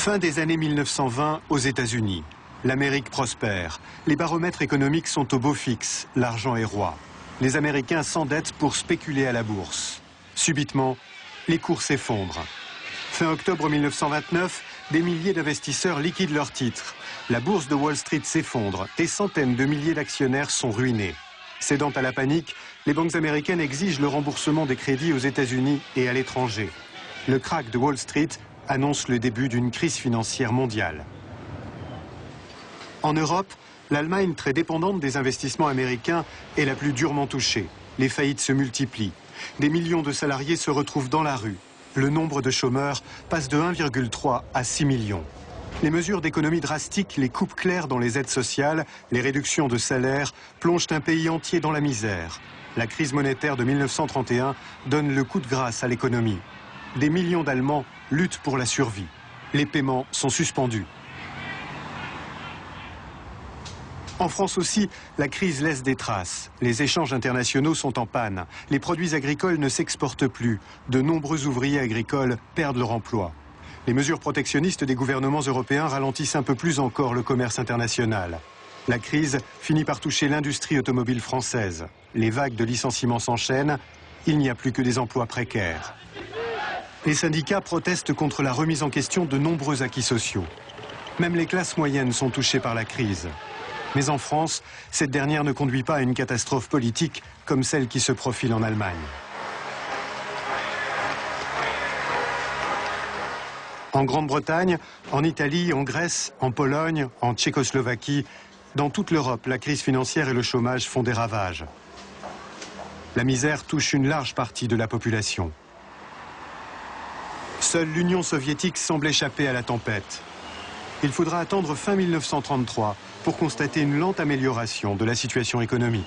Fin des années 1920 aux États-Unis. L'Amérique prospère. Les baromètres économiques sont au beau fixe. L'argent est roi. Les Américains s'endettent pour spéculer à la bourse. Subitement, les cours s'effondrent. Fin octobre 1929, des milliers d'investisseurs liquident leurs titres. La bourse de Wall Street s'effondre. Des centaines de milliers d'actionnaires sont ruinés. Cédant à la panique, les banques américaines exigent le remboursement des crédits aux États-Unis et à l'étranger. Le krach de Wall Street annonce le début d'une crise financière mondiale. En Europe, l'Allemagne, très dépendante des investissements américains, est la plus durement touchée. Les faillites se multiplient. Des millions de salariés se retrouvent dans la rue. Le nombre de chômeurs passe de 1,3 à 6 millions. Les mesures d'économie drastiques, les coupes claires dans les aides sociales, les réductions de salaires plongent un pays entier dans la misère. La crise monétaire de 1931 donne le coup de grâce à l'économie. Des millions d'Allemands luttent pour la survie. Les paiements sont suspendus. En France aussi, la crise laisse des traces. Les échanges internationaux sont en panne. Les produits agricoles ne s'exportent plus. De nombreux ouvriers agricoles perdent leur emploi. Les mesures protectionnistes des gouvernements européens ralentissent un peu plus encore le commerce international. La crise finit par toucher l'industrie automobile française. Les vagues de licenciements s'enchaînent. Il n'y a plus que des emplois précaires. Les syndicats protestent contre la remise en question de nombreux acquis sociaux. Même les classes moyennes sont touchées par la crise. Mais en France, cette dernière ne conduit pas à une catastrophe politique comme celle qui se profile en Allemagne. En Grande-Bretagne, en Italie, en Grèce, en Pologne, en Tchécoslovaquie, dans toute l'Europe, la crise financière et le chômage font des ravages. La misère touche une large partie de la population. Seule l'Union soviétique semble échapper à la tempête. Il faudra attendre fin 1933 pour constater une lente amélioration de la situation économique.